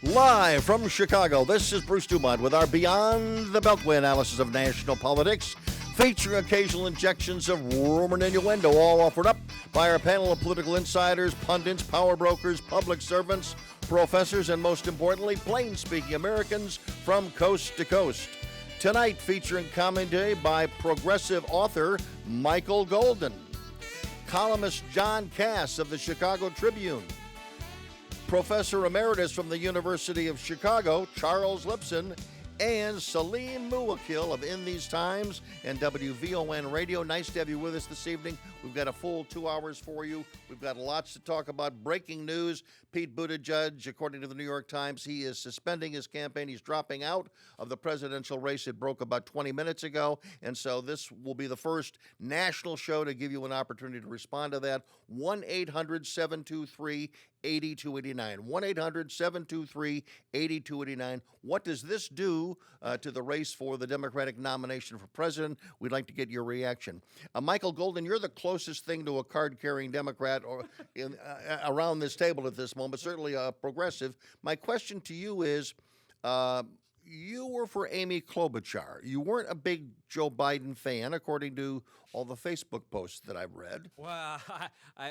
Live from Chicago, this is Bruce DuMont with our Beyond the Beltway analysis of national politics, featuring occasional injections of rumor and innuendo, all offered up by our panel of political insiders, pundits, power brokers, public servants, professors, and most importantly, plain-speaking Americans from coast to coast. Tonight, featuring commentary by progressive author Michael Golden, columnist John Cass of the Chicago Tribune, Professor Emeritus from the University of Chicago, Charles Lipson, and Salim Muwakil of In These Times and WVON Radio. Nice to have you with us this evening. We've got a full 2 hours for you. We've got lots to talk about. Breaking news, Pete Buttigieg, according to the New York Times, he is suspending his campaign. He's dropping out of the presidential race. It broke about 20 minutes ago, and so this will be the first national show to give you an opportunity to respond to that. 1-800-723-8289. 1-800-723-8289. What does this do to the race for the Democratic nomination for president? We'd like to get your reaction. Michael Golden, you're the closest thing to a card-carrying Democrat or around this table at this moment, certainly a progressive. My question to you is, you were for Amy Klobuchar. You weren't a big Joe Biden fan, according to all the Facebook posts that I've read. Well,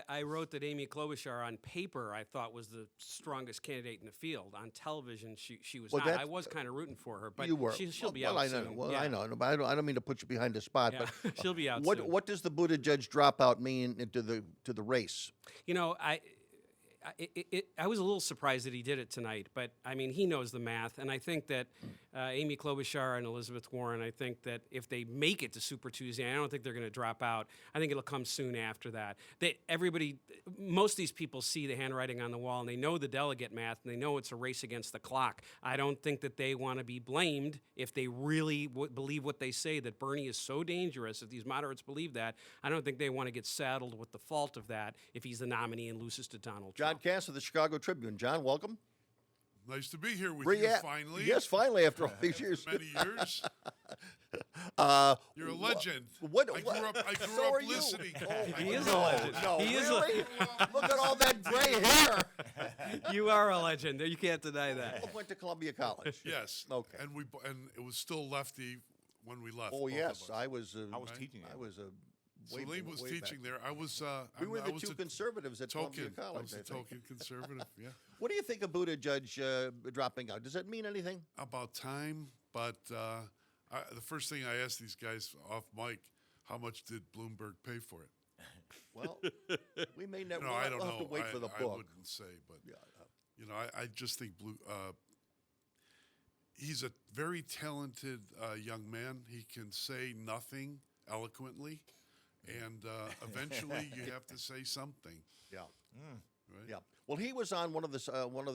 I wrote that Amy Klobuchar on paper I thought was the strongest candidate in the field. On television, she was not. I was kind of rooting for her, but you were. She'll be out soon. I know, but I don't mean to put you behind the spot. Yeah. But she'll be out soon. What does the Buttigieg dropout mean to the race? You know, I was a little surprised that he did it tonight, but I mean, he knows the math, and I think that Amy Klobuchar and Elizabeth Warren, I think that if they make it to Super Tuesday, I don't think they're going to drop out. I think it'll come soon after that. Most of these people see the handwriting on the wall, and they know the delegate math, and they know it's a race against the clock. I don't think that they want to be blamed if they really believe what they say, that Bernie is so dangerous. If these moderates believe that, I don't think they want to get saddled with the fault of that if he's the nominee and loses to Donald Trump. John Cass of the Chicago Tribune. John, welcome. Nice to be here with you finally. Yes, finally, after all these years. Many years. You're a legend. I grew up listening. He is a legend. No, really? Look at all that gray hair. You are a legend. You can't deny that. I went to Columbia College. Yes. Okay. And it was still lefty when we left. Oh yes, I was teaching. I was a. Salim was teaching there. I was. We were the two conservatives at Columbia College. I was a token conservative. Yeah. What do you think of Buttigieg dropping out? Does that mean anything? About time, but the first thing I asked these guys off mic, how much did Bloomberg pay for it? Well, we may never. No, I don't know. Have to wait for the book. I wouldn't say, but I just think he's a very talented young man. He can say nothing eloquently. And eventually, you have to say something. Yeah. Right. Yeah. Well, he was on one of the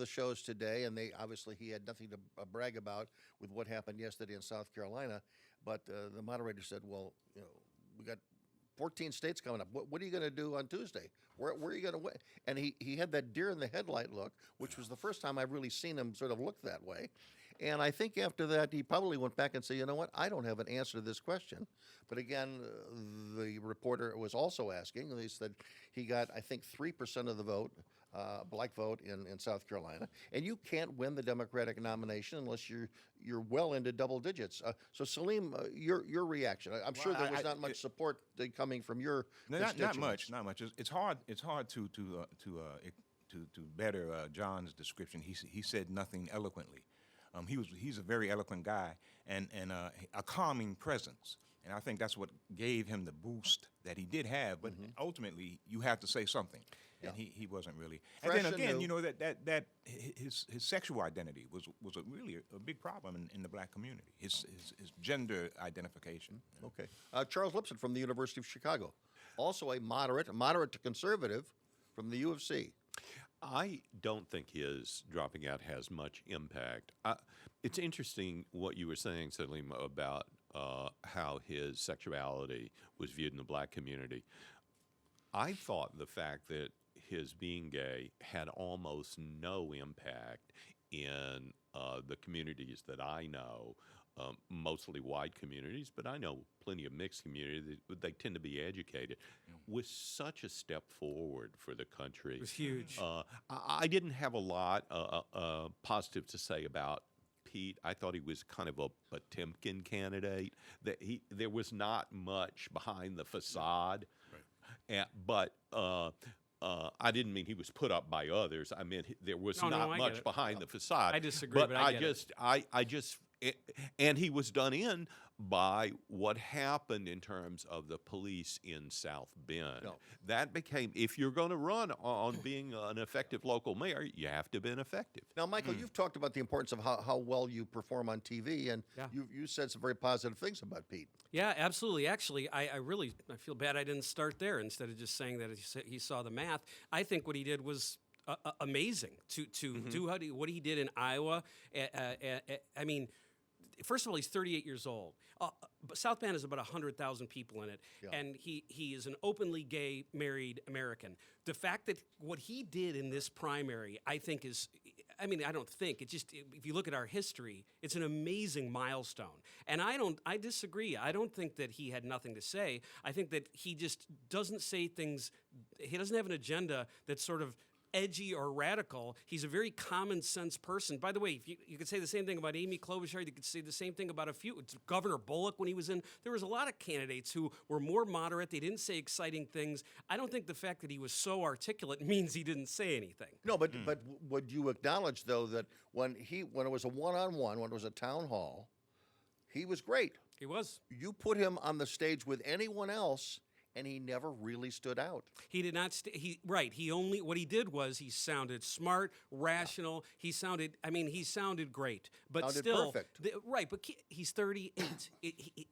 shows today, and he had nothing to brag about with what happened yesterday in South Carolina. But the moderator said, "Well, we got 14 states coming up. What are you going to do on Tuesday? Where are you going to win?" And he had that deer in the headlight look, which was the first time I've really seen him sort of look that way. And I think after that, he probably went back and said, you know what, I don't have an answer to this question. But again, the reporter was also asking, and he said he got, I think, 3% of the vote, black vote in South Carolina. And you can't win the Democratic nomination unless you're well into double digits. So Salim, your reaction. I'm sure there was not much support coming from your constituents. Not much. It's hard to better John's description. He said nothing eloquently. He's a very eloquent guy and a calming presence. And I think that's what gave him the boost that he did have. But ultimately, you have to say something. Yeah. And he wasn't really. Fresh and then again, new. that his sexual identity was really a big problem in the black community. His gender identification. Okay. Charles Lipson from the University of Chicago, also a moderate to conservative from the U of C. I don't think his dropping out has much impact. It's interesting what you were saying, Salim, about how his sexuality was viewed in the black community. I thought the fact that his being gay had almost no impact in the communities that I know mostly white communities, but I know plenty of mixed communities. They tend to be educated. Was such a step forward for the country. It was huge. I didn't have a lot positive to say about Pete. I thought he was kind of a Potemkin candidate. That there was not much behind the facade, but I didn't mean he was put up by others. I meant there was not much behind the facade. I disagree, but I just and he was done in by what happened in terms of the police in South Bend. No. That became, if you're going to run on being an effective local mayor, you have to be effective. Now, Michael, you've talked about the importance of how well you perform on TV, and you said some very positive things about Pete. Yeah, absolutely. Actually, I feel bad I didn't start there instead of just saying that he saw the math. I think what he did was amazing to do what he did in Iowa. I mean, first of all, he's 38 years old. South Bend has about 100,000 people in it, and he is an openly gay married American. The fact that what he did in this primary, I think is, I mean, I don't think, it just, if you look at our history, it's an amazing milestone. And I disagree. I don't think that he had nothing to say. I think that he just doesn't say things, he doesn't have an agenda that's sort of edgy or radical. He's a very common sense person. By the way, if you could say the same thing about Amy Klobuchar. You could say the same thing about Governor Bullock when he was in. There was a lot of candidates who were more moderate. They didn't say exciting things. I don't think the fact that he was so articulate means he didn't say anything. No, but would you acknowledge though that when it was a one-on-one, when it was a town hall, he was great. He was. You put him on the stage with anyone else, and he never really stood out. He did not. What he did was he sounded smart, rational. He sounded great, but Sounded still perfect. But he's 38.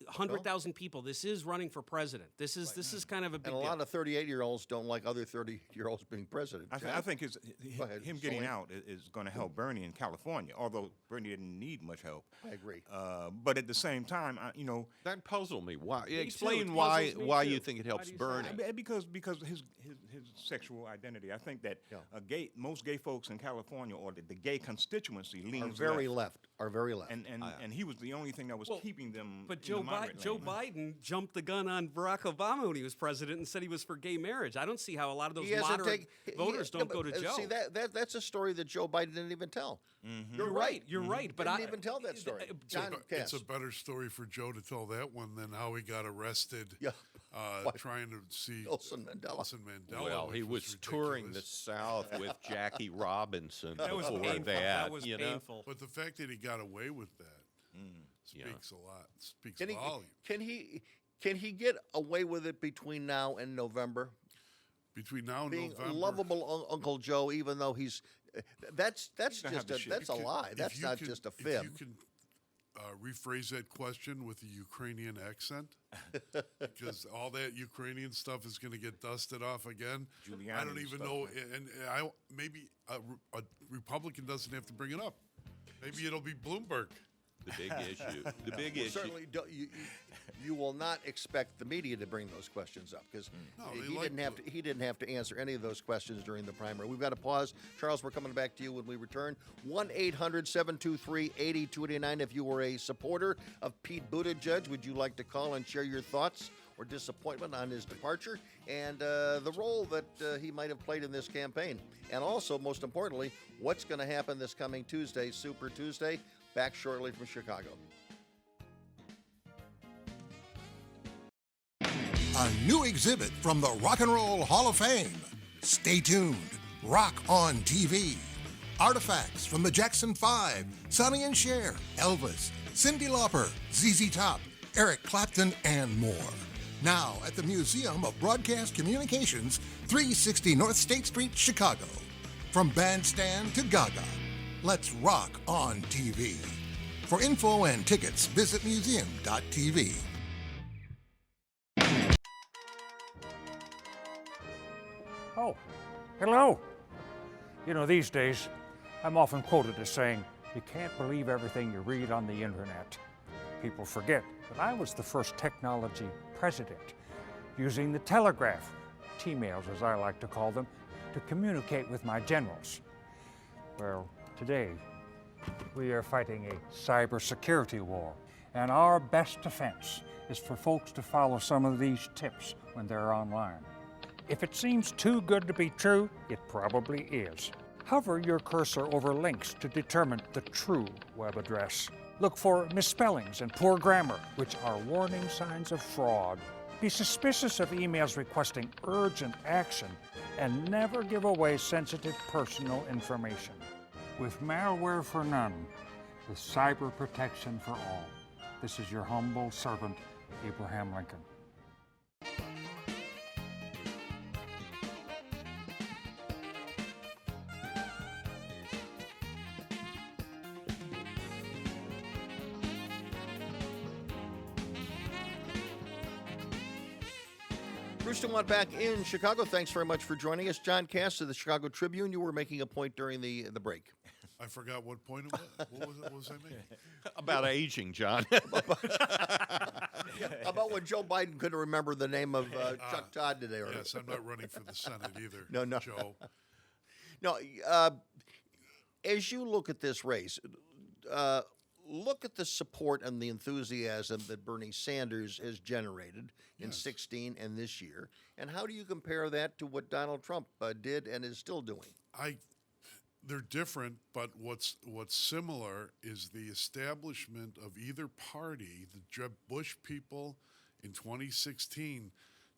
100,000 people. This is running for president. This is kind of a big And a deal. lot of 38-year-olds don't like other 30-year-olds being president. I think Go ahead, him getting Sully. out is going to help Bernie in California, although Bernie didn't need much help. I agree. But at the same time, That puzzled me. Why? too. Explain It why puzzles me why too. you think it helps Why do you say Bernie. that? because his sexual identity. I think that most gay folks in California, or the gay constituency, Are leans very left. left. And he was the only thing that was keeping them. But in Joe the moderate lane. Biden jumped the gun on Barack Obama when he was president and said he was for gay marriage. I don't see how a lot of those He hasn't moderate voters don't go to Joe. See, that's a story that Joe Biden didn't even tell. You're right. You're right. But Didn't I even tell that story. John It's Cass. a better story for Joe to tell that one than how he got arrested trying to see Nelson Mandela. Nelson Mandela. Well, he which was touring the ridiculous. South with Jackie Robinson that was before painful. That was you know? painful. But the fact that he got away with that speaks a lot. Speaks Can he, volume. can he get away with it between now and November? Between now and Being November, lovable Uncle Joe, even though that's gonna have just to that's a lie. if That's you not can- just a If fib. you can rephrase that question with a Ukrainian accent, because all that Ukrainian stuff is going to get dusted off again. Giuliani I don't and even stuff, know, right? and maybe a Republican doesn't have to bring it up. Maybe it'll be Bloomberg. The big issue. The big issue. Certainly, you will not expect the media to bring those questions up because No, they he like didn't have to. He didn't have to answer any of those questions during the primary. We've got to pause. Charles, we're coming back to you when we return. 1-800-723-8289. If you were a supporter of Pete Buttigieg, would you like to call and share your thoughts or disappointment on his departure and the role that he might have played in this campaign? And also, most importantly, what's going to happen this coming Tuesday, Super Tuesday? Back shortly from Chicago. A new exhibit from the Rock and Roll Hall of Fame. Stay tuned. Rock on TV. Artifacts from the Jackson 5, Sonny and Cher, Elvis, Cyndi Lauper, ZZ Top, Eric Clapton, and more. Now at the Museum of Broadcast Communications, 360 North State Street, Chicago. From Bandstand to Gaga, let's rock on TV. For info and tickets, visit museum.tv. Oh, hello. You know, these days, I'm often quoted as saying, you can't believe everything you read on the internet. People forget that I was the first technology president, using the telegraph, T-mails as I like to call them, to communicate with my generals. Well, today, we are fighting a cybersecurity war, And our best defense is for folks to follow some of these tips when they're online. If it seems too good to be true, it probably is. Hover your cursor over links to determine the true web address. Look for misspellings and poor grammar, which are warning signs of fraud. Be suspicious of emails requesting urgent action, and never give away sensitive personal information. With malware for none, with cyber protection for all. This is your humble servant, Abraham Lincoln. Bruce DuMont back in Chicago. Thanks very much for joining us. John Cass of the Chicago Tribune. You were making a point during the break. I forgot what point it was. What was I making? About aging, John. About when Joe Biden couldn't remember the name of Chuck Todd today. Or Yes, I'm not running for the Senate either. No. Joe. No, as you look at this race, look at the support and the enthusiasm that Bernie Sanders has generated in 16 and this year, and how do you compare that to what Donald Trump did and is still doing? They're different, but what's similar is the establishment of either party. The Jeb Bush people in 2016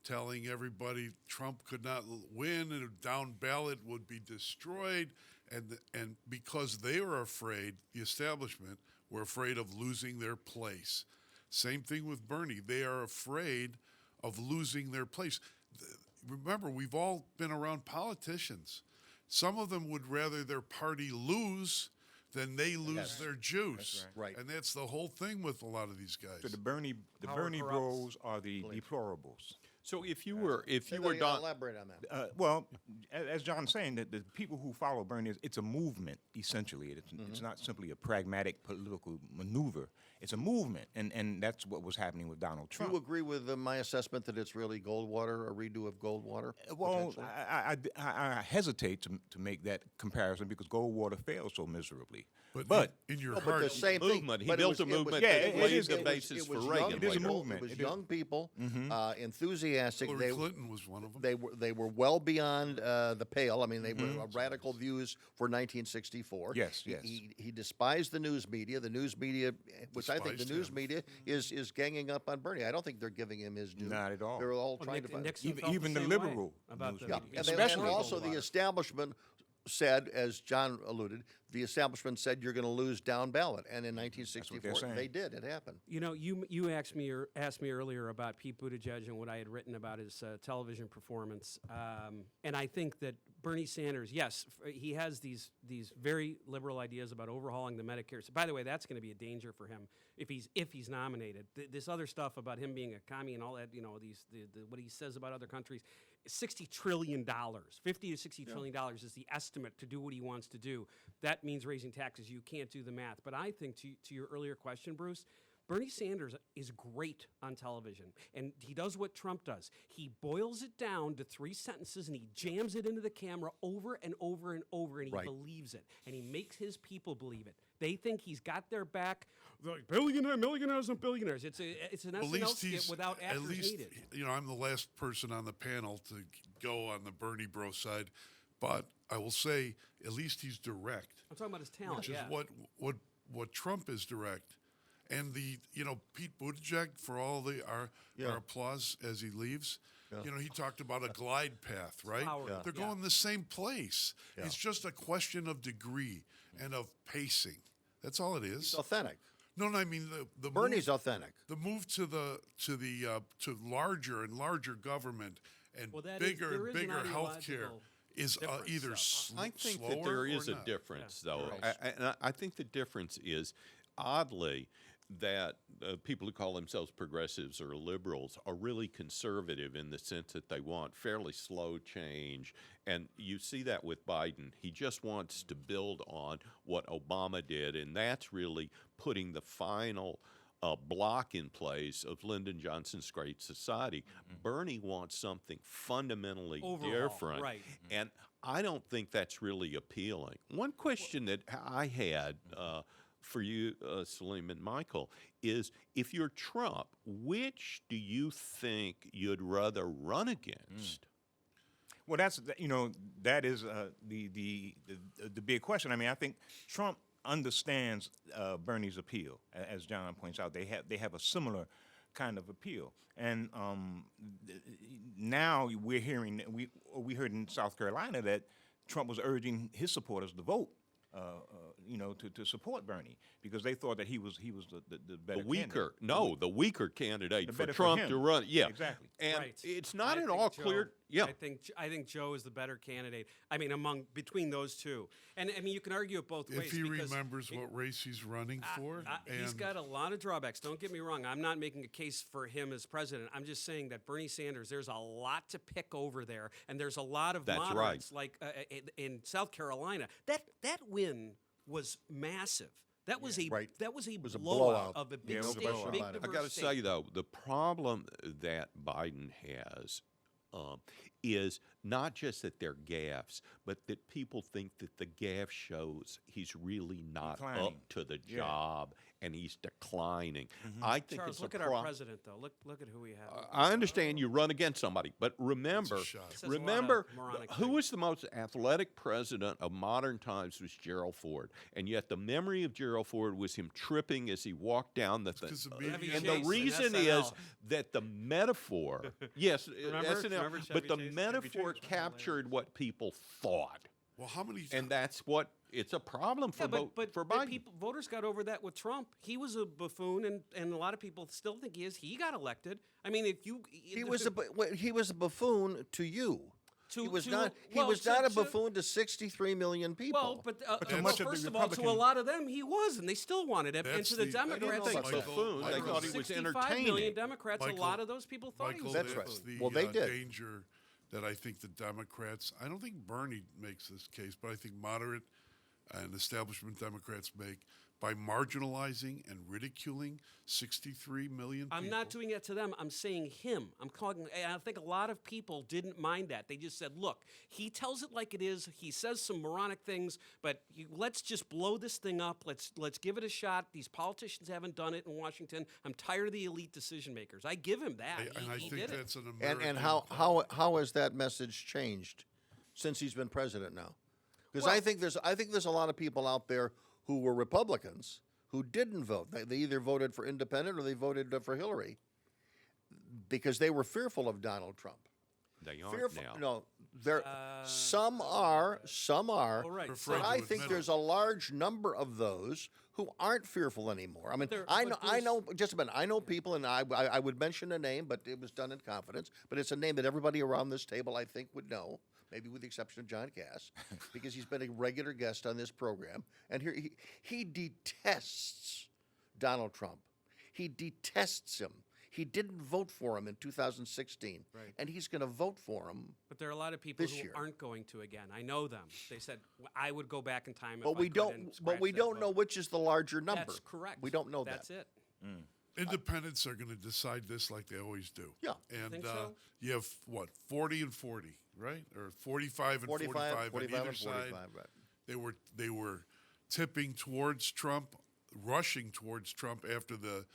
telling everybody Trump could not win and a down ballot would be destroyed, and because they were afraid, the establishment were afraid of losing their place. Same thing with Bernie. They are afraid of losing their place. Remember, we've all been around politicians. Some of them would rather their party lose than they lose their juice. Right. And that's the whole thing with a lot of these guys. So the Bernie bros are the deplorables. So if you were Elaborate on that. Well, as John's saying, that the people who follow Bernie, it's a movement, essentially. It's not simply a pragmatic political maneuver. It's a movement, and that's what was happening with Donald Do Trump. you agree with my assessment that it's really Goldwater, a redo of Goldwater? Well, potentially? I hesitate to make that comparison because Goldwater failed so miserably. But in your But heart, the same thing. movement. He but it built was- a it was- movement that it laid was- the it basis was- it for was Reagan. young It is a people. movement. It was It is. young people, enthusiastic. Hillary Clinton was one of them. They were well beyond the pale. I mean, they were radical views for 1964. Yes. He despised the news media. The news media, which I think the Despised news him. media is ganging up on Bernie. I don't think they're giving him his due. Not at all. They're all Well, trying to find. Nixon Even- felt even the same way liberal about news the media. And, especially also the Goldwater. establishment said, as John alluded, the establishment said you're going to lose down ballot, and in 1964 saying. they did. It happened. You know, you asked me earlier about Pete Buttigieg and what I had written about his television performance, and I think that Bernie Sanders, yes, he has these very liberal ideas about overhauling the Medicare. So, by the way, that's going to be a danger for him if he's nominated. This other stuff about him being a commie and all that, you know, what he says about other countries. $60 trillion, $50 to $60 trillion is the estimate to do what he wants to do. That means raising taxes. You can't do the math. But I think, to your earlier question, Bruce, Bernie Sanders is great on television, and he does what Trump does. He boils it down to 3 sentences, and he jams it into the camera over and over and over, and he Right. believes it, and he makes his people believe it. They think he's got their back. They're like, millionaires and billionaires. It's an At SNL least skit he's without at actors least needed. I'm the last person on the panel to go on the Bernie bro side, but I will say at least he's direct, I'm talking about his talent. which is yeah. what Trump is direct, and Pete Buttigieg for all our applause as he leaves. He talked about a glide path, right? Power. Yeah. They're going the same place. It's just a question of degree and of pacing. That's all it is. It's authentic. No, I mean the Bernie's move, authentic. the move to larger and larger government and Well, that is- bigger there and is an bigger health care ideological is difference, either though. I think slower that there is or a not. difference, though. Right. And I think the difference is, oddly, that people who call themselves progressives or liberals are really conservative in the sense that they want fairly slow change. And you see that with Biden. He just wants to build on what Obama did, and that's really putting the final block in place of Lyndon Johnson's Great Society. Bernie wants something fundamentally Overhaul, different. right. And I don't think that's really appealing. One question that I had for you, Salim and Michael, is if you're Trump, which do you think you'd rather run against? Well, that is the big question. I mean, I think Trump understands Bernie's appeal, as John points out. They have a similar kind of appeal, and now we heard in South Carolina that Trump was urging his supporters to vote. To support Bernie because they thought that he was the better candidate. The weaker candidate for better for Trump him. to run. Yeah, exactly. And Right. it's not I at think all Joe- clear. Yeah, I think Joe is the better candidate. I mean, between those two, and I mean, you can argue it both ways. If he because remembers what race he's running for, he's and got a lot of drawbacks. Don't get me wrong. I'm not making a case for him as president. I'm just saying that Bernie Sanders, there's a lot to pick over there, and there's a lot of That's right. moderates like in South Carolina. That win was massive. That was a Right. that was a was a blowout blowout. of a big Yeah, it was a state, blowout. big I diverse I got to state. say though, the problem that Biden has is not just that they're gaffes, but that people think that the gaffe shows he's really not Declining. up to the Yeah. job and he's declining. I think Charles, it's look a at our president, though. Look at who we have. I understand you run against somebody, but remember, shot. Says a lot of remember moronic who things. was the most athletic president of modern times was Gerald Ford, and yet the memory of Gerald Ford was him tripping as he walked down the thing. 'cause of Chevy media And Chase the reason is SNL. that the metaphor, yes, Remember but Chevy the Chase? metaphor Chase was captured what people thought, Well, how many? and that's what it's a problem for Yeah, but for Biden. people, voters got over that with Trump. He was a buffoon, and a lot of people still think he is. He got elected. I mean, if you He was a buffoon to you. He was not to- a buffoon to 63 million people. Well, but to well, much of the first of all, to a Republican- lot of them, he was, and they still wanted him. And That's to the the- I don't Democrats, know, think Michael, buffoon. They Michael, thought he was 65 million entertaining. Democrats, a Michael- lot of those people thought he Michael, was That's a right. that's buffoon. the Well, they did. danger that I think the Democrats. I don't think Bernie makes this case, but I think moderate and establishment Democrats make by marginalizing and ridiculing 63 million people. I'm not doing it to them. I'm saying him. I'm calling. And I think a lot of people didn't mind that. They just said, "Look, he tells it like it is. He says some moronic things, but let's just blow this thing up. Let's give it a shot. These politicians haven't done it in Washington. I'm tired of the elite decision makers." I give him that. And I he think did it. that's an American. and how has that message changed since he's been president now? Because I think there's a lot of people out there who were Republicans who didn't vote. They either voted for independent or they voted for Hillary because they were fearful of Donald Trump. They aren't Fearful? now. No, there. Some are. Oh, right. They're But afraid I to think admit there's it. a large number of those who aren't fearful anymore. I mean, There- I but know just a minute. I know people, and I would mention a name, but it was done in confidence. But it's a name that everybody around this table, I think, would know. Maybe with the exception of John Cass, because he's been a regular guest on this program. And here he detests Donald Trump. He detests him. He didn't vote for him in 2016, Right. and he's going to vote for him. But there are a lot of people this who year. aren't going to again. I know them. They said I would go back in time. But if we I could don't. and But scratch we that don't know vote. which is the larger number. That's correct. We don't know That's that. it. Independents are going to decide this like they always do. Yeah. And Think so? you have what, 40 and 40, right? Or 45 and 45, 45 on either and side. 45, right. They were tipping towards Trump, rushing towards Trump after that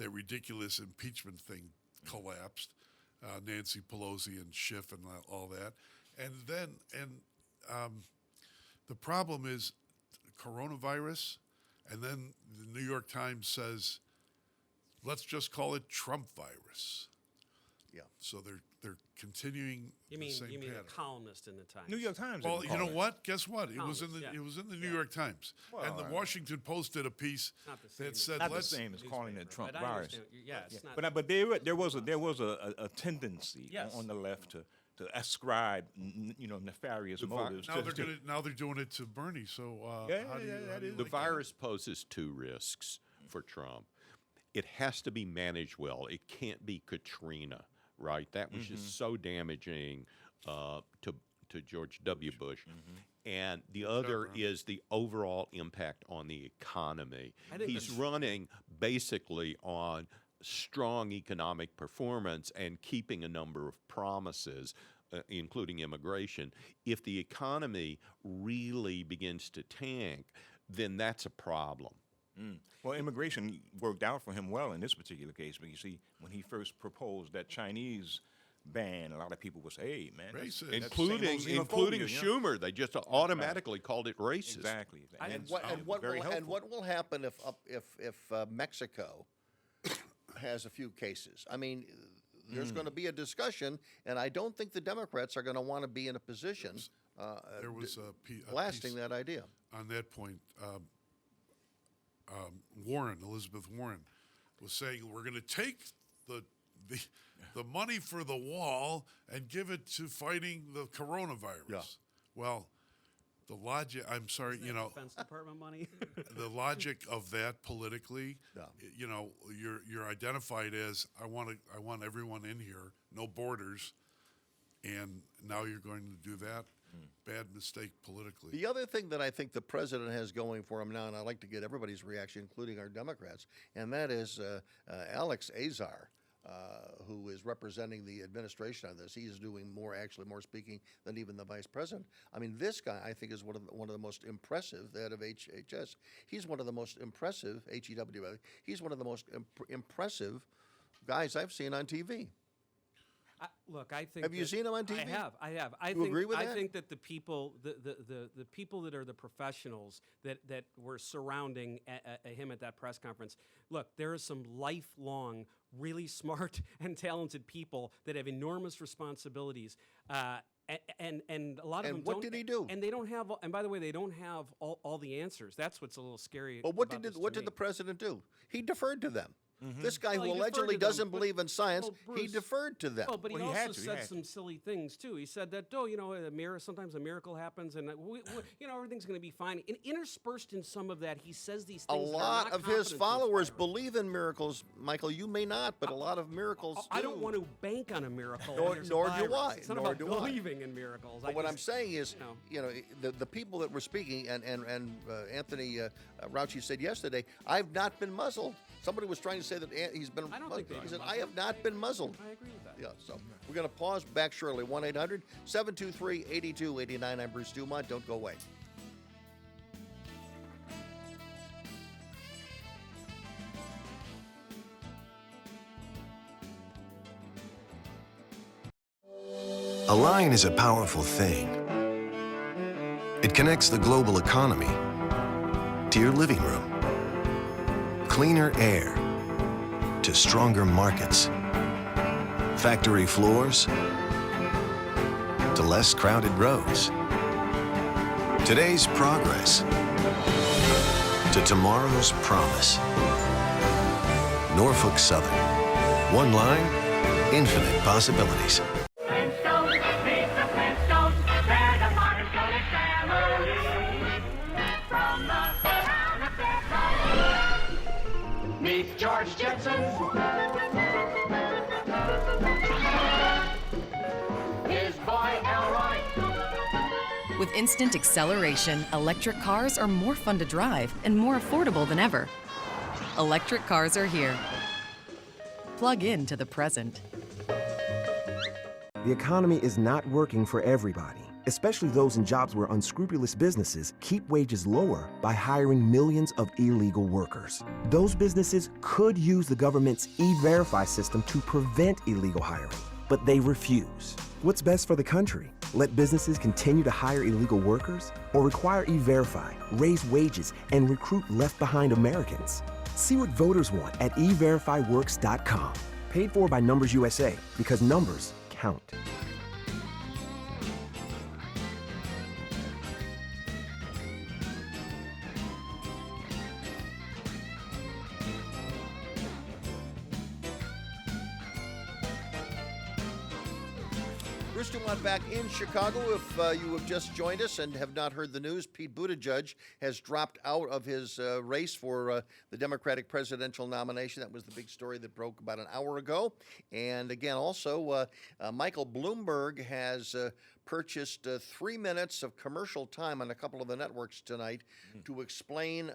ridiculous impeachment thing collapsed. Nancy Pelosi and Schiff and all that. And then the problem is coronavirus, and then the New York Times says, let's just call it Trump virus. Yeah. So they're continuing You the mean same pattern. a columnist in the Times? New York Times. Well, didn't you know call it. what? Guess what? It was in Columns, the yeah. it was in the New York Times, and the Washington Post did a piece Not the same that as- said, Not the "Let's." same as calling it newspaper, Trump but I virus. understand. Yeah, it's not. But there was a tendency Yes. on the left to ascribe nefarious motives. Now they're doing it to Bernie. So Yeah, how do you, yeah, how that do you is The like virus poses two risks for Trump. It has to be managed well. It can't be Katrina, right? That was just so damaging to George W. Bush. And the other is the overall impact on the economy. I think He's that's- running basically on strong economic performance and keeping a number of promises, including immigration. If the economy really begins to tank, then that's a problem. Well, immigration worked out for him well in this particular case, but you see, when he first proposed that Chinese ban, a lot of people would say, "Hey, man, that's Racist. the same including old including xenophobia, you know? Schumer. They just automatically called it racist. Exactly. And it's what very helpful. what will happen if Mexico has a few cases? I mean, there's going to be a discussion, and I don't think the Democrats are going to want to be in a position There was a blasting piece that idea. on that point. Warren, Elizabeth Warren, was saying we're going to take the money for the wall and give it to fighting the coronavirus. Yeah. Well, the logic. I'm sorry, Defense Department money. the logic of that politically. Yeah. You're identified as I want everyone in here, no borders, and now you're going to do that. Bad mistake politically. The other thing that I think the president has going for him now, and I'd like to get everybody's reaction, including our Democrats, and that is Alex Azar, who is representing the administration on this. He is doing more speaking than even the vice president. I mean, this guy, I think, is one of the most impressive, the head of HHS. He's one of the most impressive, HEW, he's one of the most impressive guys I've seen on TV. Look, I think. Have you seen him on TV? I have. I You think, agree with I that? think that the people that are the professionals that were surrounding him at that press conference. Look, there are some lifelong, really smart and talented people that have enormous responsibilities. And a lot of And them what don't, did he do? And they don't have. And by the way, they don't have all the answers. That's what's a little scary. But what about did this what to did me. the president do? He deferred to them. This guy Well, who he allegedly deferred to them, doesn't but- believe in science, well, he Bruce- deferred to them. Well, but he Well, he had also to, he said had some to. silly things too. He said that, sometimes a miracle happens, and everything's going to be fine. And interspersed in some of that, he says these A things. that are lot not of his confidence followers inspiring. believe in miracles, Michael. You may not, but a lot of miracles I do. don't want to bank on a miracle. Nor- when there's a nor do virus. I, It's not nor about do I. believing in miracles. But what I'm just- saying is, No. the people that were speaking, and Anthony Rauchi said yesterday, I've not been muzzled. Somebody was trying to say that he's been I don't muzzled. think they've He been said, I have muzzled. not been muzzled. I agree with that. Yeah, so we're going to pause back shortly. 1-800-723-8289. I'm Bruce DuMont. Don't go away. A line is a powerful thing. It connects the global economy to your living room, cleaner air to stronger markets, factory floors to less crowded roads, today's progress to tomorrow's promise. Norfolk Southern. One line, infinite possibilities. Flintstones, meet the Flintstones. They're the modern Sonic family. From the town of meet George Jetson. His boy Elroy. With instant acceleration, electric cars are more fun to drive and more affordable than ever. Electric cars are here. Plug in to the present. The economy is not working for everybody, especially those in jobs where unscrupulous businesses keep wages lower by hiring millions of illegal workers. Those businesses could use the government's E-Verify system to prevent illegal hiring, but they refuse. What's best for the country? Let businesses continue to hire illegal workers, or require E-Verify, raise wages, and recruit left-behind Americans? See what voters want at everifyworks.com. Paid for by Numbers USA, because numbers count. Bruce DuMont back in Chicago. If you have just joined us and have not heard the news, Pete Buttigieg has dropped out of his race for the Democratic presidential nomination. That was the big story that broke about an hour ago. And again, also, Michael Bloomberg has purchased 3 minutes of commercial time on a couple of the networks tonight to explain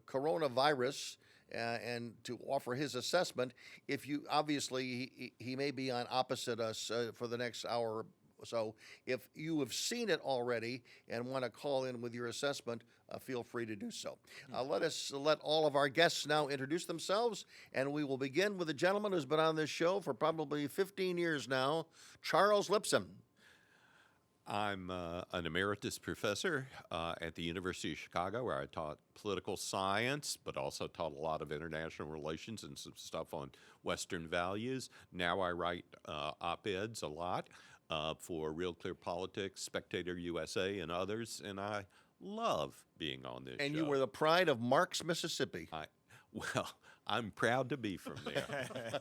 coronavirus. And to offer his assessment. If you obviously he may be on opposite us for the next hour So if you have seen it already and want to call in with your assessment, feel free to do so. Let all of our guests now introduce themselves, and we will begin with a gentleman who's been on this show for probably 15 years now, Charles Lipson. I'm an emeritus professor at the University of Chicago, where I taught political science, but also taught a lot of international relations and some stuff on Western values. Now I write op-eds a lot for Real Clear Politics, Spectator USA, and others, and I love being on this show. And you were the pride of Marks, Mississippi. Well, I'm proud to be from there.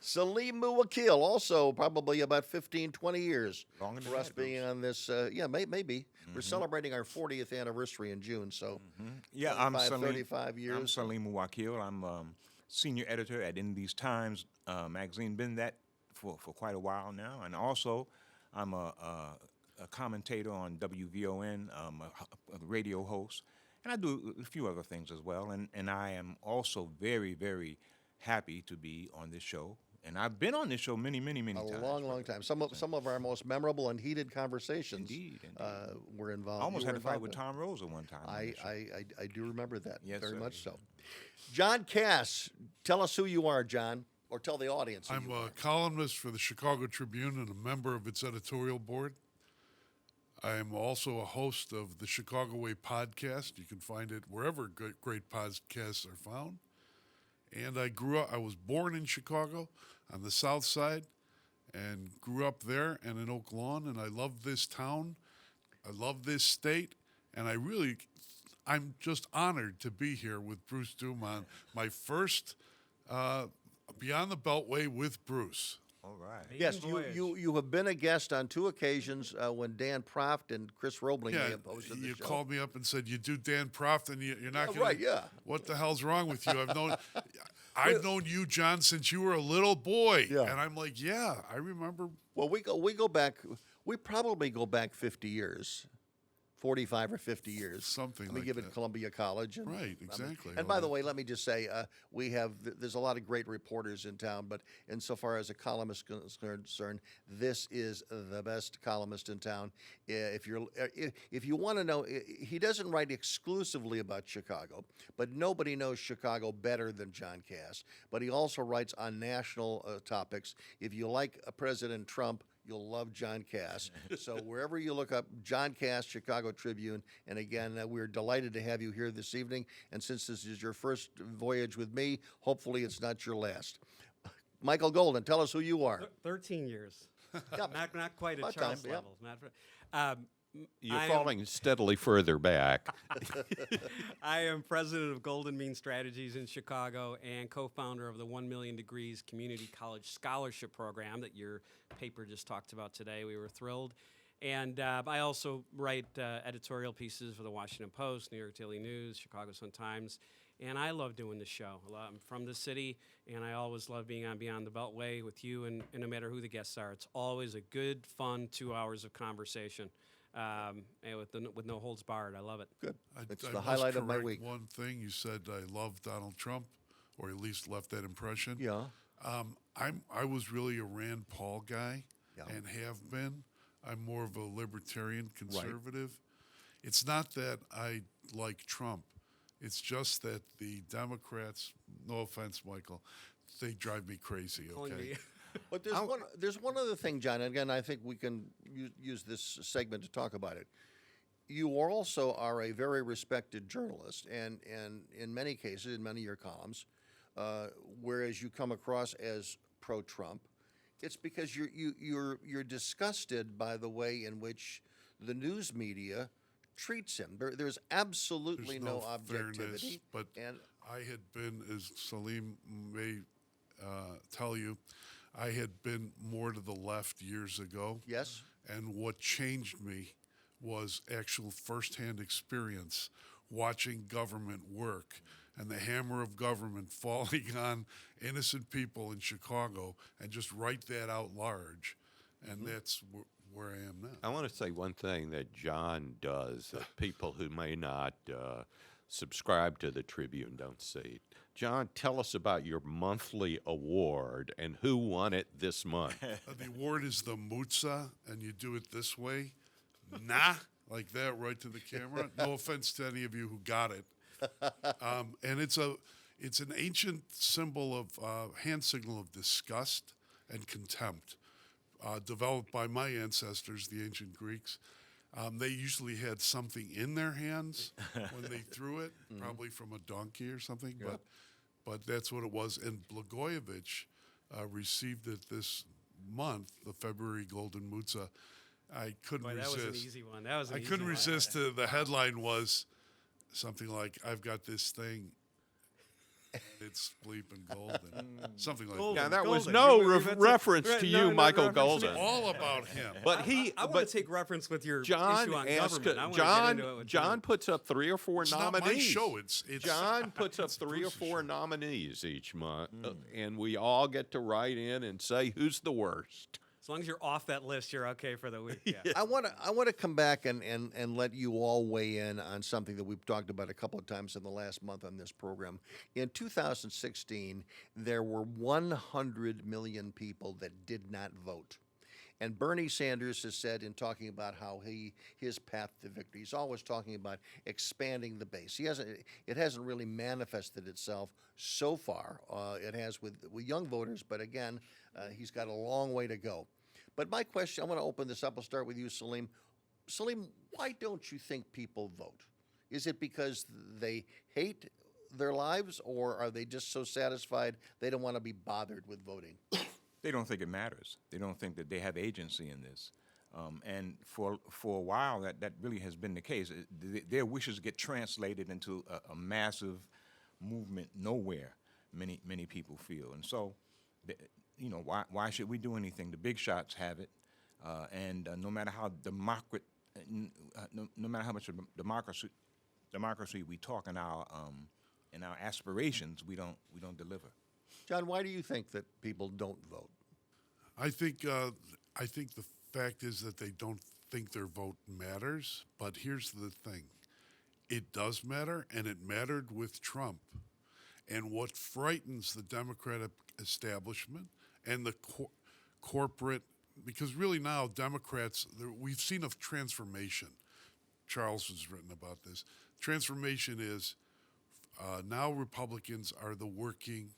Salim Muwakil, also probably about 15, 20 years Longer than for us that, being on this. Maybe. We're celebrating our 40th anniversary in June, so Yeah, 35 years. I'm Salim Muwakil. I'm senior editor at In These Times magazine. Been that for quite a while now, and also I'm a commentator on WVON, a radio host, and I do a few other things as well. And I am also very, very happy to be on this show. And I've been on this show many times. A long time. Some of our most memorable and heated conversations Indeed. were involved. I almost you had were a fight involved with Tom Rosa one time. on the show. I do remember that Yes, very sir. much so. John Cass, tell us who you are, John, or tell the audience. Who I'm you a are. columnist for the Chicago Tribune and a member of its editorial board. I am also a host of the Chicago Way podcast. You can find it wherever great podcasts are found. And I was born in Chicago on the south side and grew up there and in Oak Lawn. And I love this town. I love this state. And I'm just honored to be here with Bruce DuMont, my first Beyond the Beltway with Bruce. All right. Yes, you have been a guest on two occasions when Dan Proft and Chris Roebling may have hosted the you show. called me up and said you do Dan Proft and you're not going right, yeah. What the hell's wrong with you? I've known you, John, since you were a little boy. Yeah. And I'm like, yeah, I remember. Well, we go back. We probably go back 50 years, 45 or 50 years. Something Let me like give that. it Columbia College. And, Right, exactly. And by the way, let me just say, there's a lot of great reporters in town, but insofar as a columnist is concerned, this is the best columnist in town. If you want to know, he doesn't write exclusively about Chicago, but nobody knows Chicago better than John Cass. But he also writes on national topics. If you like President Trump, you'll love John Cass. So wherever you look up John Cass, Chicago Tribune, and again, we're delighted to have you here this evening. And since this is your first voyage with me, hopefully it's not your last. Michael Golden, tell us who you are. 13 years. Yep. Not quite at About Charles time, yep. levels. You're I am- falling steadily further back. I am president of Golden Mean Strategies in Chicago and co-founder of the 1 Million Degrees Community College Scholarship Program that your paper just talked about today. We were thrilled. And I also write editorial pieces for the Washington Post, New York Daily News, Chicago Sun-Times, and I love doing this show. I'm from the city, and I always love being on Beyond the Beltway with you, and no matter who the guests are. It's always a good, fun 2 hours of conversation. And with no holds barred. I love it. Good. It's I the must highlight of my correct week. One thing you said, I love Donald Trump, or at least left that impression. Yeah. I was really a Rand Paul guy, Yeah. and have been. I'm more of a libertarian conservative. It's not that I like Trump. It's just that the Democrats, no offense, Michael, they drive me crazy. Calling Okay. me- But there's one other thing, John. And again, I think we can use this segment to talk about it. You also are a very respected journalist, and in many cases, in many of your columns, whereas you come across as pro-Trump, it's because you're disgusted by the way in which the news media treats him. There's absolutely There's no fairness, objectivity. but and I had been, as Salim may tell you, I had been more to the left years ago. yes, And what changed me was actual firsthand experience watching government work and the hammer of government falling on innocent people in Chicago, and just write that out large. And that's where I am now. I want to say one thing that John does that people who may not subscribe to the Tribune, don't see it. John, tell us about your monthly award and who won it this month. The award is the Mutza, and you do it this way. Nah, like that, right to the camera. No offense to any of you who got it. And it's an ancient symbol of hand signal of disgust and contempt, developed by my ancestors, the ancient Greeks. They usually had something in their hands when they threw it, probably from a donkey or something. But that's what it was. And Blagojevich received it this month, the February Golden Mutza. I couldn't Boy, resist. that was an easy one. That was an I easy couldn't one. resist. The headline was something like, "I've got this thing. It's bleeping golden." Something like Golden. Now, that was Golden. no You- that's a- reference to no, you, no Michael reference to Golden. me. all about him. But I want to take reference with your John issue on asked, government. I wanna get into it with John you. puts up 3 or 4 It's nominees. not my show. It's John puts up it's 3 or Bruce's 4 show. nominees each month, and we all get to write in and say who's the worst. As long as you're off that list, you're okay for the week. Yeah. I want to come back and let you all weigh in on something that we've talked about a couple of times in the last month on this program. In 2016, there were 100 million people that did not vote. And Bernie Sanders has said in talking about how his path to victory, he's always talking about expanding the base. It hasn't really manifested itself so far. It has with young voters, but again, he's got a long way to go. But my question, I want to open this up. I'll start with you, Salim. Salim, why don't you think people vote? Is it because they hate their lives, or are they just so satisfied they don't want to be bothered with voting? They don't think it matters. They don't think that they have agency in this. And for a while, that really has been the case. Their wishes get translated into a massive movement nowhere, many people feel. And so, why should we do anything? The big shots have it. And no matter how no matter how much of democracy we talk in our aspirations, we don't deliver. John, why do you think that people don't vote? I think the fact is that they don't think their vote matters. But here's the thing: it does matter, and it mattered with Trump. And what frightens the Democratic establishment and the corporate, because really now Democrats, we've seen a transformation. Charles has written about this. Transformation is now Republicans are the working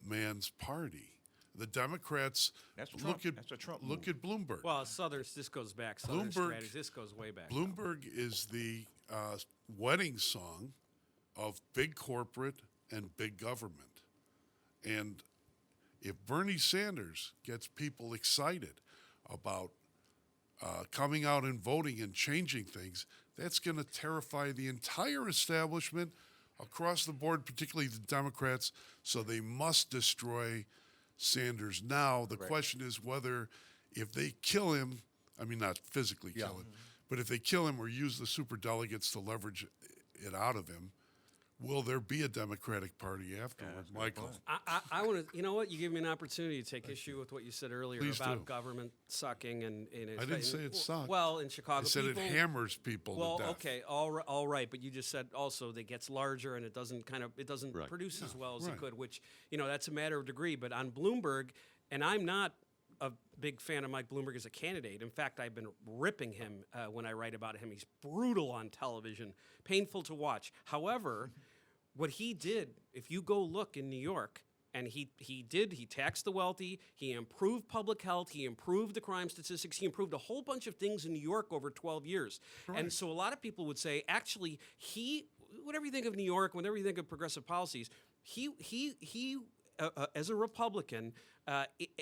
man's party. The Democrats That's look Trump. at That's a Trump look move. at Bloomberg. Well, this goes back. Southern strategy. This goes way back. Bloomberg is the wedding song of big corporate and big government. And if Bernie Sanders gets people excited about coming out and voting and changing things, that's going to terrify the entire establishment across the board, particularly the Democrats. So they must destroy Sanders now. The question is whether if they kill him, I mean, not physically kill him, but if they kill him or use the superdelegates to leverage it out of him, will there be a Democratic Party afterward, Michael? I want to. You know what? You give me an opportunity to take issue with what you said earlier Please about do. government sucking and. I didn't say it sucked. Well, in Chicago, I said people, it hammers people Well, to death. okay, all right, but you just said also that it gets larger and it doesn't Right. produce as well as right. it could, which that's a matter of degree. But on Bloomberg, and I'm not a big fan of Mike Bloomberg as a candidate. In fact, I've been ripping him when I write about him. He's brutal on television, painful to watch. However, what he did, if you go look in New York, and he taxed the wealthy, he improved public health, he improved the crime statistics, he improved a whole bunch of things in New York over 12 years. And so a lot of people would say, actually, whatever you think of New York, whatever you think of progressive policies, he as a Republican,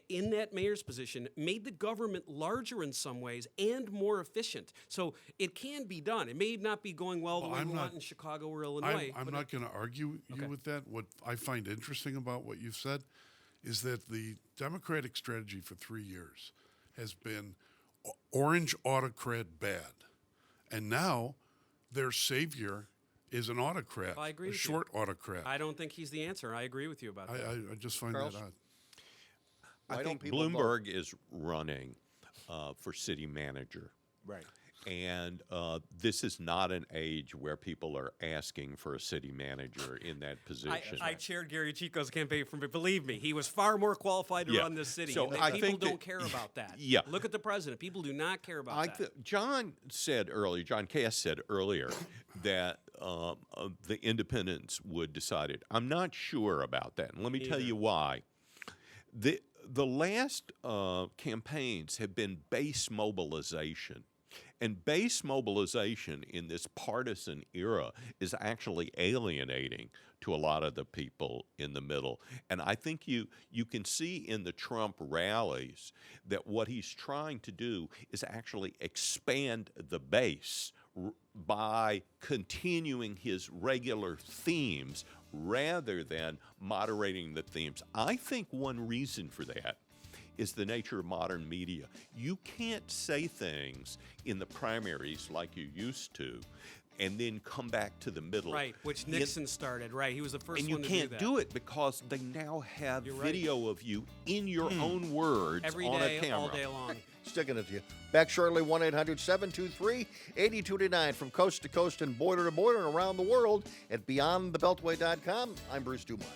in that mayor's position, made the government larger in some ways and more efficient. So it can be done. It may not be going well the way we want in Chicago or Illinois. I'm not going to argue you with that. What I find interesting about what you've said is that the Democratic strategy for 3 years has been orange autocrat bad. And now their savior is an autocrat, I agree a with short autocrat. I don't think he's the answer. I agree with you about that. I just find Charles? that odd. I think people Bloomberg is running for city manager. Right. And this is not an age where people are asking for a city manager in that position. I chaired Gary Chico's campaign for me. Believe me, he was far more qualified to Yeah. run this city. So And I people think don't that- care about that. Yeah. Look at the president. People do not care about that. John Cass said earlier that the independents would decide it. I'm not sure about that. And let me tell you why. The last campaigns have been base mobilization. And base mobilization in this partisan era is actually alienating to a lot of the people in the middle. And I think you can see in the Trump rallies that what he's trying to do is actually expand the base by continuing his regular themes rather than moderating the themes. I think one reason for that is the nature of modern media. You can't say things in the primaries like you used to and then come back to the middle. Right, which Nixon started, right. He was the first and you one to can't do that. do it because they now have You're right. video of you in your own words Every on day, a camera. all day long. Sticking it to you. Back shortly, 1-800-723-8229 from coast to coast and border to border and around the world at BeyondTheBeltway.com. I'm Bruce Dumont.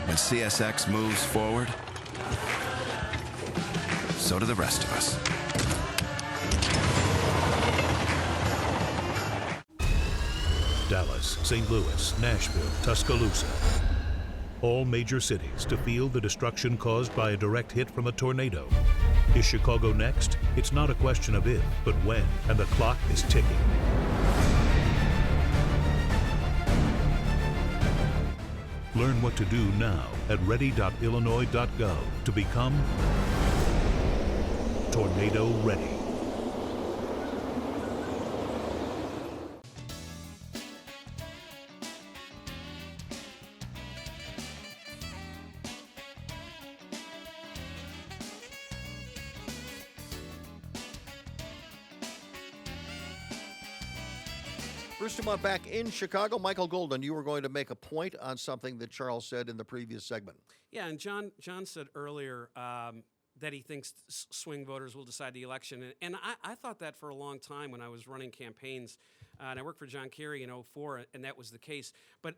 When CSX moves forward, so do the rest of us. Dallas, St. Louis, Nashville, Tuscaloosa. All major cities to feel the destruction caused by a direct hit from a tornado. Is Chicago next? It's not a question of if, but when, and the clock is ticking. Learn what to do now at ready.illinois.gov to become tornado ready. Bruce Dumont back in Chicago. Michael Golden, you were going to make a point on something that Charles said in the previous segment. Yeah, and John said earlier that he thinks swing voters will decide the election. And I thought that for a long time when I was running campaigns. And I worked for John Kerry in 2004, and that was the case. But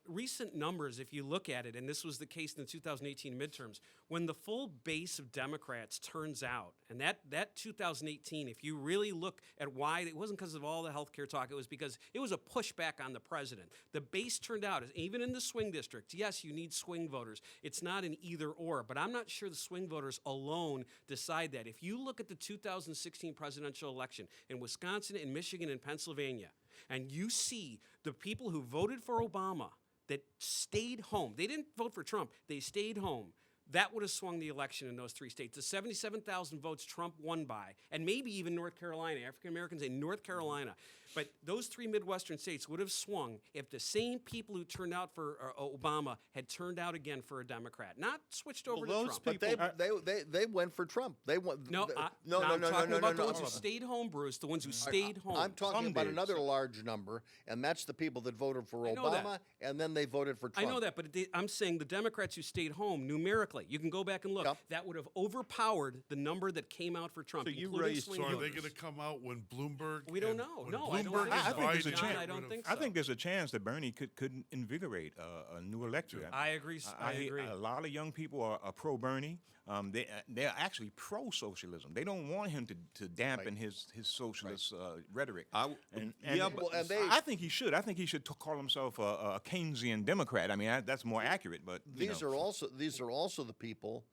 recent numbers, if you look at it, and this was the case in the 2018 midterms, when the full base of Democrats turns out, and that 2018, if you really look at why, it wasn't because of all the health care talk, it was because it was a pushback on the president. The base turned out, even in the swing districts, yes, you need swing voters. It's not an either or, but I'm not sure the swing voters alone decide that. If you look at the 2016 presidential election in Wisconsin, in Michigan, and Pennsylvania, and you see the people who voted for Obama that stayed home. They didn't vote for Trump. They stayed home. That would have swung the election in those three states. The 77,000 votes Trump won by, and maybe even North Carolina, African Americans in North Carolina. But those three Midwestern states would have swung if the same people who turned out for Obama had turned out again for a Democrat, not switched over to Trump. But they went for Trump. They went. No, I'm talking about the ones who stayed home, Bruce. The ones who stayed home. I'm talking about another large number, and that's the people that voted for Obama, and then they voted for Trump. I know that, but I'm saying the Democrats who stayed home numerically. You can go back and look. Yep. That would have overpowered the number that came out for Trump. So are they going to come out when Bloomberg? We don't know. No, I think there's a chance. I don't think so. I think there's a chance that Bernie could invigorate a new electorate. I agree. I agree. A lot of young people are pro-Bernie. They're actually pro-socialism. They don't want him to dampen his socialist rhetoric. I think he should. I think he should call himself a Keynesian Democrat. I mean, that's more accurate. But these are also the people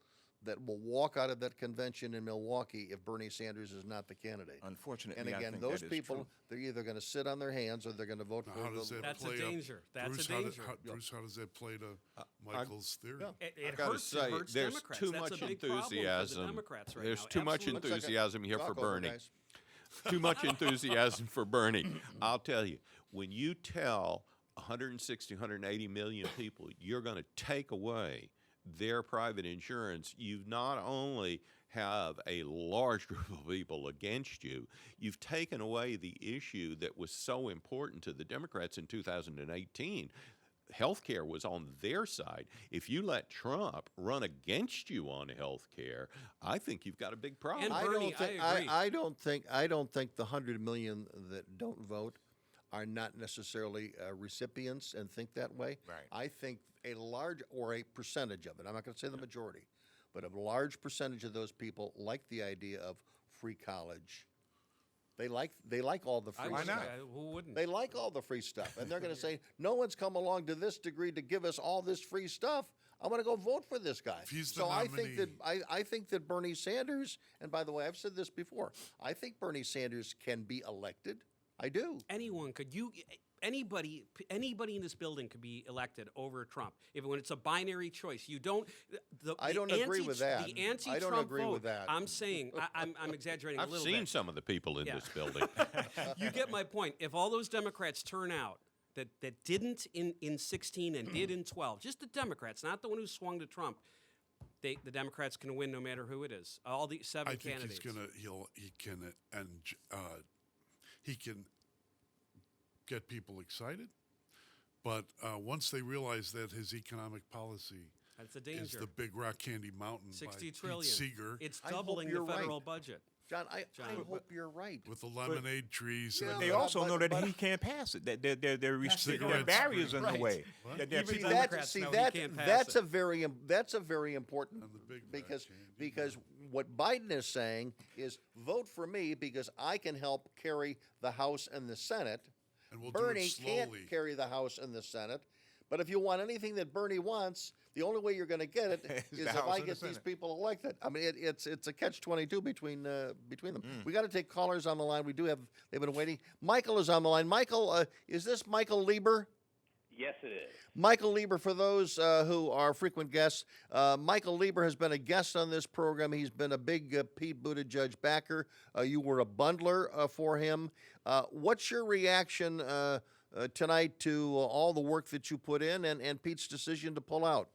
that will walk out of that convention in Milwaukee if Bernie Sanders is not the candidate. Unfortunately, and again, those people, they're either going to sit on their hands or they're going to vote for. That's a danger. That's a danger. Bruce, how does that play to Michael's theory? It hurts there's Democrats. too That's much a big problem for the enthusiasm. Democrats right There's now. too much Absolutely. enthusiasm here for Bernie. Too much enthusiasm for Bernie. I'll tell you, when you tell 160, 180 million people, you're going to take away their private insurance. You've not only have a large group of people against you, you've taken away the issue that was so important to the Democrats in 2018. Healthcare was on their side. If you let Trump run against you on healthcare, I think you've got a big problem. And I Bernie, don't think, I agree. I don't think the 100 million that don't vote are not necessarily recipients and think that way. Right. I think a large or a percentage of it, I'm not going to say the majority, but a large percentage of those people like the idea of free college. They like all the free Why stuff. not? Who wouldn't? They like all the free stuff, and they're going to say, "No one's come along to this degree to give us all this free stuff. I'm going to go vote for this guy." If he's the so nominee. I think that Bernie Sanders, and by the way, I've said this before, I think Bernie Sanders can be elected. I do. Anyone could. Anybody in this building could be elected over Trump. When it's a binary choice, you don't. I don't agree with that. The anti-Trump I don't agree vote, with that. I'm saying, I'm exaggerating a I've little seen bit. some of the people in Yeah. this building. You get my point. If all those Democrats turn out that didn't in 16 and did in 12, just the Democrats, not the one who swung to Trump, the Democrats can win no matter who it is. All the seven I think candidates. he can get people excited, but once they realize that his economic policy That's a is danger. the big rock candy mountain 60 by trillion. Pete Seeger It's I hope doubling the you're right. federal budget. John, I hope you're right. with the lemonade trees. Yeah, and They the- also know that but- he can't pass it. That there are Cigarettes barriers in the Right. way. What? That there are Even people- Democrats know he can't pass that's it. a very important And the big because red candy. because what Biden is saying is vote for me because I can help carry the House and the Senate. And we'll do Bernie it slowly. can't carry the House and the Senate. But if you want anything that Bernie wants, the only way you're going to get it Is is the if House I and the get these Senate. people elected. I mean, it's a catch-22 between them. We got to take callers on the line. They've been waiting. Michael is on the line. Michael, is this Michael Lieber? Yes, it is. Michael Lieber, for those who are frequent guests, Michael Lieber has been a guest on this program. He's been a big Pete Buttigieg backer. You were a bundler for him. What's your reaction tonight to all the work that you put in and Pete's decision to pull out?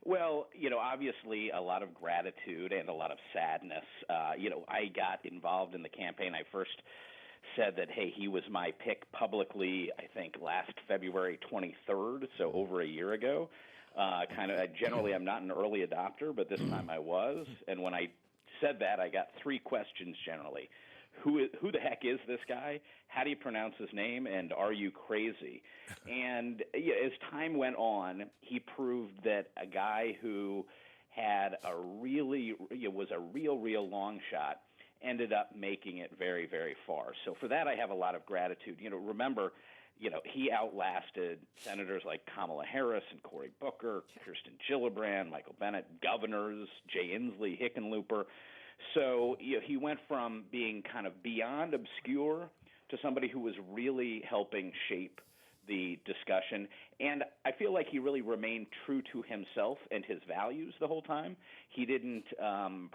Well, obviously a lot of gratitude and a lot of sadness. I got involved in the campaign. I first said that, hey, he was my pick publicly, I think, last February 23rd, so over a year ago. Generally, I'm not an early adopter, but this time I was. And when I said that, I got three questions generally. Who the heck is this guy? How do you pronounce his name? And are you crazy? And as time went on, he proved that a guy who had was a real long shot ended up making it very, very far. So for that, I have a lot of gratitude. Remember, he outlasted senators like Kamala Harris and Cory Booker, Kirsten Gillibrand, Michael Bennet, governors, Jay Inslee, Hickenlooper. So he went from being kind of beyond obscure to somebody who was really helping shape the discussion. And I feel like he really remained true to himself and his values the whole time. He didn't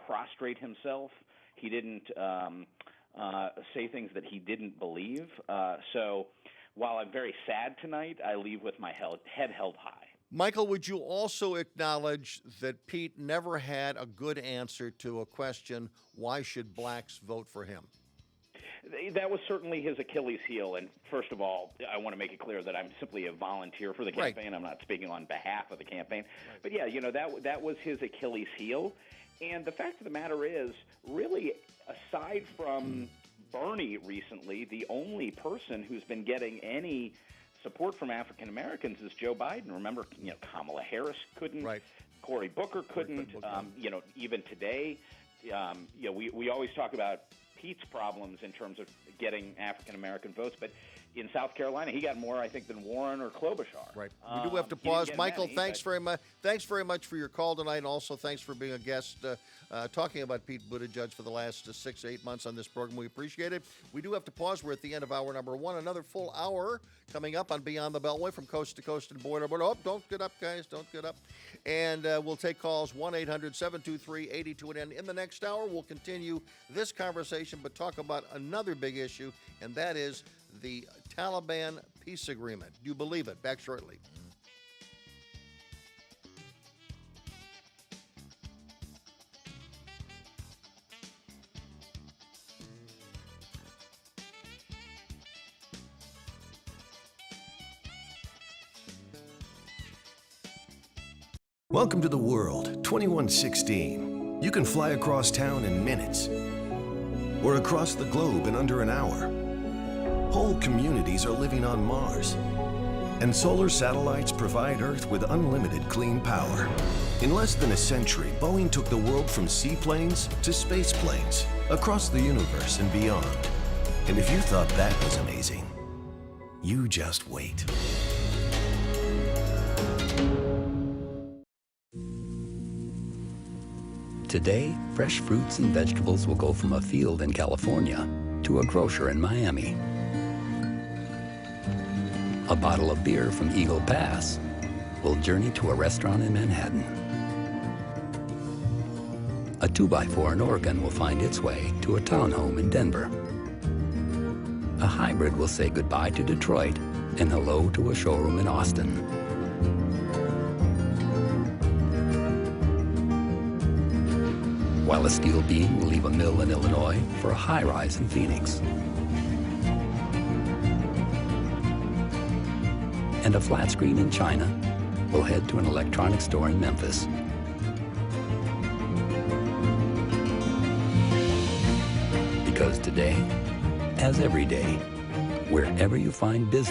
prostrate himself. He didn't say things that he didn't believe. So while I'm very sad tonight, I leave with my head held high. Michael, would you also acknowledge that Pete never had a good answer to a question, why should blacks vote for him? That was certainly his Achilles heel. And first of all, I want to make it clear that I'm simply a volunteer for the campaign. I'm not speaking on behalf of the campaign. But yeah, that was his Achilles heel. And the fact of the matter is, really, aside from Bernie recently, the only person who's been getting any support from African Americans is Joe Biden. Remember, Kamala Harris couldn't. Right. Cory Booker couldn't. Even today, we always talk about Pete's problems in terms of getting African American votes, but in South Carolina, he got more, I think, than Warren or Klobuchar. Right. We do have to He didn't pause. get Michael, many, thanks but- very much. Thanks very much for your call tonight, and also thanks for being a guest talking about Pete Buttigieg for the last 6 to 8 months on this program. We appreciate it. We do have to pause. We're at the end of hour number one. Another full hour coming up on Beyond the Beltway from coast to coast and border. But don't get up, guys. Don't get up. And we'll take calls 1-800-723-8210. In the next hour, we'll continue this conversation, but talk about another big issue, and that is the Taliban peace agreement. Do you believe it? Back shortly. Welcome to the world, 2116. You can fly across town in minutes, or across the globe in under an hour. Whole communities are living on Mars, and solar satellites provide Earth with unlimited clean power. In less than a century, Boeing took the world from seaplanes to space planes, across the universe and beyond. And if you thought that was amazing, you just wait. Today, fresh fruits and vegetables will go from a field in California to a grocer in Miami. A bottle of beer from Eagle Pass will journey to a restaurant in Manhattan. A 2x4 in Oregon will find its way to a townhome in Denver. A hybrid will say goodbye to Detroit and hello to a showroom in Austin. While a steel beam will leave a mill in Illinois for a high-rise in Phoenix. And a flat screen in China will head to an electronics store in Memphis. Because today, as every day, wherever you find business,